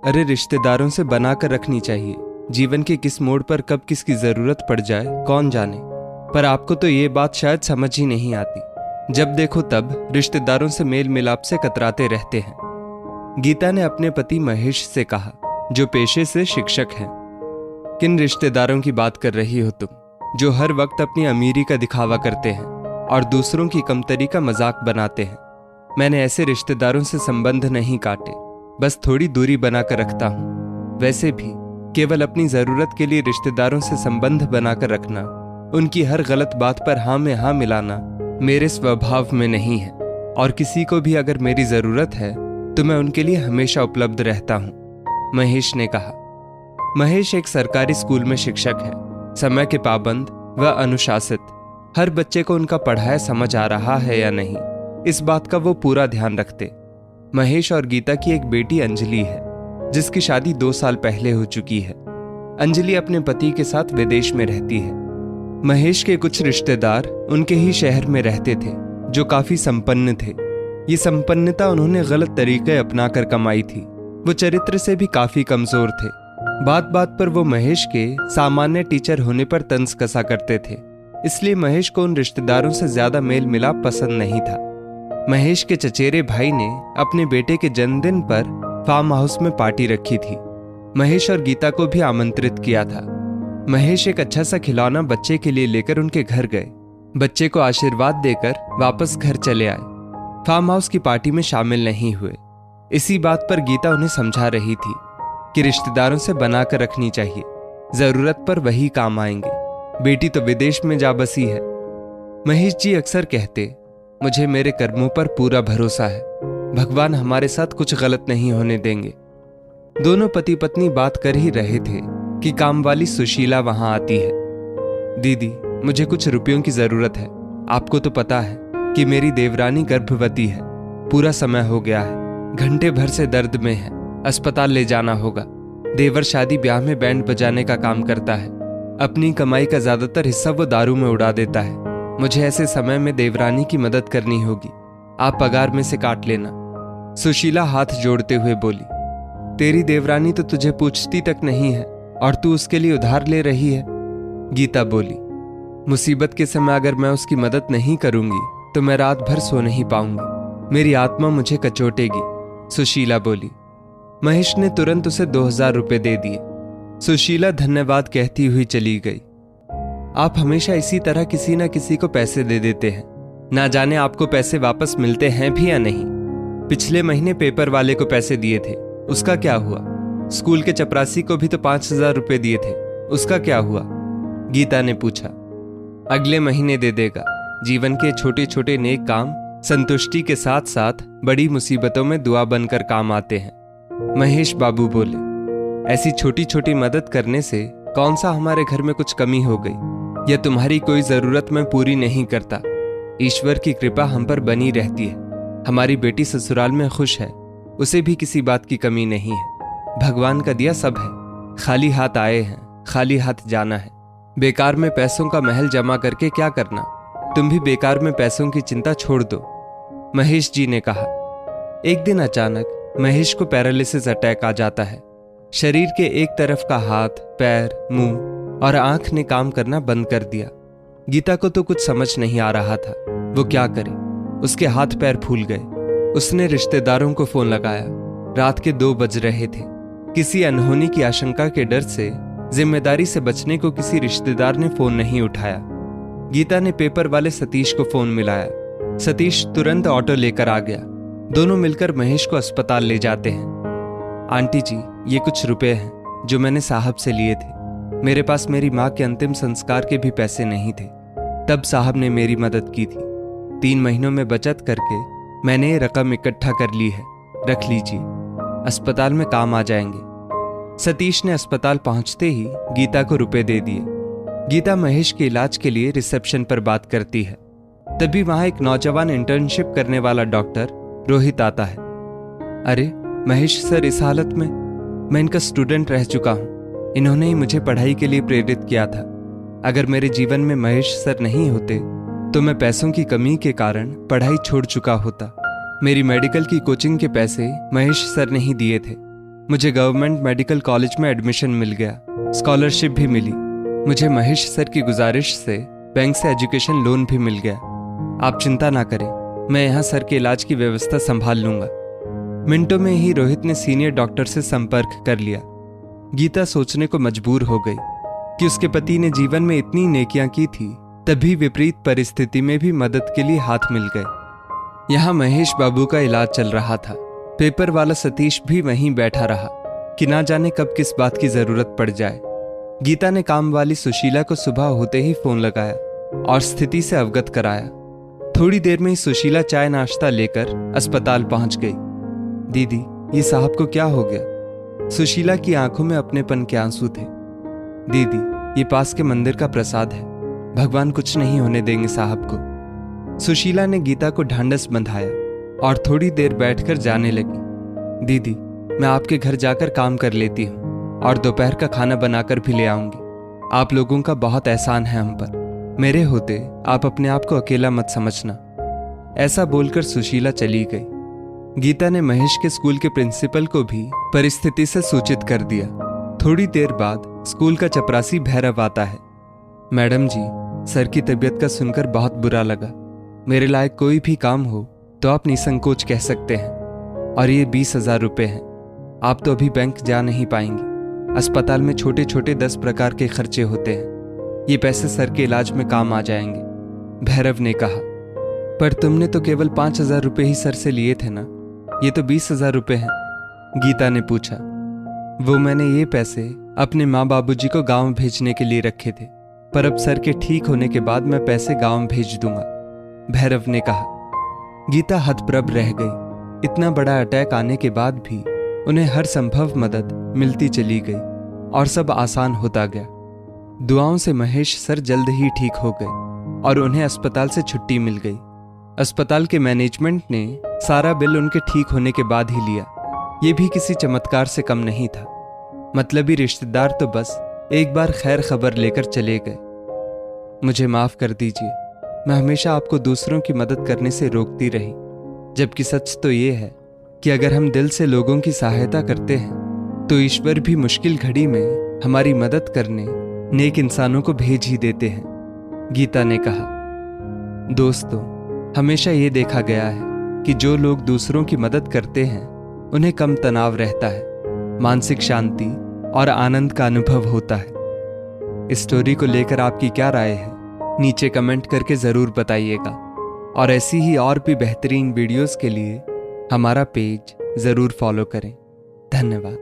अरे रिश्तेदारों से बना कर रखनी चाहिए। जीवन के किस मोड़ पर कब किसकी जरूरत पड़ जाए कौन जाने। पर आपको तो ये बात शायद समझ ही नहीं आती। जब देखो तब रिश्तेदारों से मेल मिलाप से कतराते रहते हैं। गीता ने अपने पति महेश से कहा, जो पेशे से शिक्षक हैं। किन रिश्तेदारों की बात कर रही हो तुम, जो हर वक्त अपनी अमीरी का दिखावा करते हैं और दूसरों की कमतरी का मजाक बनाते हैं। मैंने ऐसे रिश्तेदारों से संबंध नहीं काटे, बस थोड़ी दूरी बनाकर रखता हूं। वैसे भी केवल अपनी जरूरत के लिए रिश्तेदारों से संबंध बनाकर रखना, उनकी हर गलत बात पर हाँ में हाँ मिलाना मेरे स्वभाव में नहीं है। और किसी को भी अगर मेरी जरूरत है तो मैं उनके लिए हमेशा उपलब्ध रहता हूं, महेश ने कहा। महेश एक सरकारी स्कूल में शिक्षक है, समय के पाबंद व अनुशासित। हर बच्चे को उनका पढ़ाया समझ आ रहा है या नहीं, इस बात का वो पूरा ध्यान रखते। महेश और गीता की एक बेटी अंजलि है, जिसकी शादी 2 साल पहले हो चुकी है। अंजलि अपने पति के साथ विदेश में रहती है। महेश के कुछ रिश्तेदार उनके ही शहर में रहते थे, जो काफी संपन्न थे। ये संपन्नता उन्होंने गलत तरीके अपनाकर कमाई थी। वो चरित्र से भी काफी कमजोर थे। बात बात पर वो महेश के सामान्य टीचर होने पर तंज कसा करते थे, इसलिए महेश को उन रिश्तेदारों से ज्यादा मेल मिलाप पसंद नहीं था। महेश के चचेरे भाई ने अपने बेटे के जन्मदिन पर फार्म हाउस में पार्टी रखी थी। महेश और गीता को भी आमंत्रित किया था। महेश एक अच्छा सा खिलौना बच्चे के लिए लेकर उनके घर गए। बच्चे को आशीर्वाद देकर वापस घर चले आए। फार्म हाउस की पार्टी में शामिल नहीं हुए। इसी बात पर गीता उन्हें समझा रही थी कि रिश्तेदारों से बनाकर रखनी चाहिए, जरूरत पर वही काम आएंगे। बेटी तो विदेश में जा बसी है। महेश जी अक्सर कहते, मुझे मेरे कर्मों पर पूरा भरोसा है, भगवान हमारे साथ कुछ गलत नहीं होने देंगे। दोनों पति पत्नी बात कर ही रहे थे कि काम वाली सुशीला वहां आती है। दीदी, मुझे कुछ रुपयों की जरूरत है। आपको तो पता है कि मेरी देवरानी गर्भवती है। पूरा समय हो गया है, घंटे भर से दर्द में है, अस्पताल ले जाना होगा। देवर शादी ब्याह में बैंड बजाने का काम करता है। अपनी कमाई का ज्यादातर हिस्सा वो दारू में उड़ा देता है। मुझे ऐसे समय में देवरानी की मदद करनी होगी, आप पगार में से काट लेना। सुशीला हाथ जोड़ते हुए बोली, तेरी देवरानी तो तुझे पूछती तक नहीं है और तू उसके लिए उधार ले रही है। गीता बोली, मुसीबत के समय अगर मैं उसकी मदद नहीं करूंगी तो मैं रात भर सो नहीं पाऊंगी, मेरी आत्मा मुझे कचोटेगी। सुशीला बोली। महेश ने तुरंत उसे 2000 रुपए दे दिए। सुशीला धन्यवाद कहती हुई चली गई। आप हमेशा इसी तरह किसी न किसी को पैसे दे देते हैं, ना जाने आपको पैसे वापस मिलते हैं भी या नहीं। पिछले महीने पेपर वाले को पैसे दिए थे, उसका क्या हुआ? स्कूल के चपरासी को भी तो 5000 रुपए दिए थे, उसका क्या हुआ? गीता ने पूछा। अगले महीने दे देगा। जीवन के छोटे छोटे नेक काम संतुष्टि के साथ साथ बड़ी मुसीबतों में दुआ बनकर काम आते हैं, महेश बाबू बोले। ऐसी छोटी छोटी मदद करने से कौन सा हमारे घर में कुछ कमी हो गई या तुम्हारी कोई जरूरत मैं पूरी नहीं करता? ईश्वर की कृपा हम पर बनी रहती है। हमारी बेटी ससुराल में खुश है, उसे भी किसी बात की कमी नहीं है। भगवान का दिया सब है। खाली हाथ आए हैं, खाली हाथ जाना है। बेकार में पैसों का महल जमा करके क्या करना? तुम भी बेकार में पैसों की चिंता छोड़ दो, महेश जी ने कहा। एक दिन अचानक महेश को पैरालिसिस अटैक आ जाता है। शरीर के एक तरफ का हाथ, पैर, मुंह और आंख ने काम करना बंद कर दिया। गीता को तो कुछ समझ नहीं आ रहा था, वो क्या करे। उसके हाथ पैर फूल गए। उसने रिश्तेदारों को फोन लगाया। रात के 2 बज रहे थे। किसी अनहोनी की आशंका के डर से जिम्मेदारी से बचने को किसी रिश्तेदार ने फोन नहीं उठाया। गीता ने पेपर वाले सतीश को फोन मिलाया। सतीश तुरंत ऑटो लेकर आ गया। दोनों मिलकर महेश को अस्पताल ले जाते हैं। आंटी जी, ये कुछ रुपए हैं जो मैंने साहब से लिए थे। मेरे पास मेरी माँ के अंतिम संस्कार के भी पैसे नहीं थे, तब साहब ने मेरी मदद की थी। 3 महीनों में बचत करके मैंने ये रकम इकट्ठा कर ली है, रख लीजिए, अस्पताल में काम आ जाएंगे। सतीश ने अस्पताल पहुंचते ही गीता को रुपए दे दिए। गीता महेश के इलाज के लिए रिसेप्शन पर बात करती है। तभी वहां एक नौजवान इंटर्नशिप करने वाला डॉक्टर रोहित आता है। अरे महेश सर इस हालत में? मैं इनका स्टूडेंट रह चुका हूं। इन्होंने ही मुझे पढ़ाई के लिए प्रेरित किया था। अगर मेरे जीवन में महेश सर नहीं होते तो मैं पैसों की कमी के कारण पढ़ाई छोड़ चुका होता। मेरी मेडिकल की कोचिंग के पैसे महेश सर ने ही दिए थे। मुझे गवर्नमेंट मेडिकल कॉलेज में एडमिशन मिल गया, स्कॉलरशिप भी मिली। मुझे महेश सर की गुजारिश से बैंक से एजुकेशन लोन भी मिल गया। आप चिंता ना करें, मैं यहाँ सर के इलाज की व्यवस्था संभाल लूंगा। मिनटों में ही रोहित ने सीनियर डॉक्टर से संपर्क कर लिया। गीता सोचने को मजबूर हो गई कि उसके पति ने जीवन में इतनी नेकियां की थी, तभी विपरीत परिस्थिति में भी मदद के लिए हाथ मिल गए। यहाँ महेश बाबू का इलाज चल रहा था। पेपर वाला सतीश भी वहीं बैठा रहा कि ना जाने कब किस बात की जरूरत पड़ जाए। गीता ने काम वाली सुशीला को सुबह होते ही फोन लगाया और स्थिति से अवगत कराया। थोड़ी देर में ही सुशीला चाय नाश्ता लेकर अस्पताल पहुंच गई। दीदी, ये साहब को क्या हो गया? सुशीला की आंखों में अपनेपन के आंसू थे। दीदी, ये पास के मंदिर का प्रसाद है, भगवान कुछ नहीं होने देंगे साहब को। सुशीला ने गीता को ढांढस बंधाया और थोड़ी देर बैठकर जाने लगी। दीदी, मैं आपके घर जाकर काम कर लेती हूँ और दोपहर का खाना बनाकर भी ले आऊंगी। आप लोगों का बहुत एहसान है हम पर। मेरे होते आप अपने आप को अकेला मत समझना। ऐसा बोलकर सुशीला चली गई। गीता ने महेश के स्कूल के प्रिंसिपल को भी परिस्थिति से सूचित कर दिया। थोड़ी देर बाद स्कूल का चपरासी भैरव आता है। मैडम जी, सर की तबीयत का सुनकर बहुत बुरा लगा। मेरे लायक कोई भी काम हो तो आप निसंकोच कह सकते हैं। और ये 20,000 रुपये हैं। आप तो अभी बैंक जा नहीं पाएंगी। अस्पताल में छोटे छोटे 10 प्रकार के खर्चे होते हैं। ये पैसे सर के इलाज में काम आ जाएंगे। भैरव ने कहा, पर तुमने तो केवल 5,000 रुपये ही सर से लिए थे ना, ये तो 20,000 रुपये हैं। गीता ने पूछा। वो मैंने ये पैसे अपने माँ बाबूजी को गांव भेजने के लिए रखे थे, पर अब सर के ठीक होने के बाद मैं पैसे गांव भेज दूंगा, भैरव ने कहा। गीता हतप्रभ रह गई। इतना बड़ा अटैक आने के बाद भी उन्हें हर संभव मदद मिलती चली गई और सब आसान होता गया। दुआओं से महेश सर जल्द ही ठीक हो गए और उन्हें अस्पताल से छुट्टी मिल गई। अस्पताल के मैनेजमेंट ने सारा बिल उनके ठीक होने के बाद ही लिया। ये भी किसी चमत्कार से कम नहीं था। मतलबी रिश्तेदार तो बस एक बार खैर खबर लेकर चले गए। मुझे माफ कर दीजिए, मैं हमेशा आपको दूसरों की मदद करने से रोकती रही, जबकि सच तो ये है कि अगर हम दिल से लोगों की सहायता करते हैं तो ईश्वर भी मुश्किल घड़ी में हमारी मदद करने नेक इंसानों को भेज ही देते हैं, गीता ने कहा। दोस्तों, हमेशा ये देखा गया है कि जो लोग दूसरों की मदद करते हैं उन्हें कम तनाव रहता है, मानसिक शांति और आनंद का अनुभव होता है। इस स्टोरी को लेकर आपकी क्या राय है, नीचे कमेंट करके ज़रूर बताइएगा। और ऐसी ही और भी बेहतरीन वीडियोस के लिए हमारा पेज ज़रूर फॉलो करें। धन्यवाद।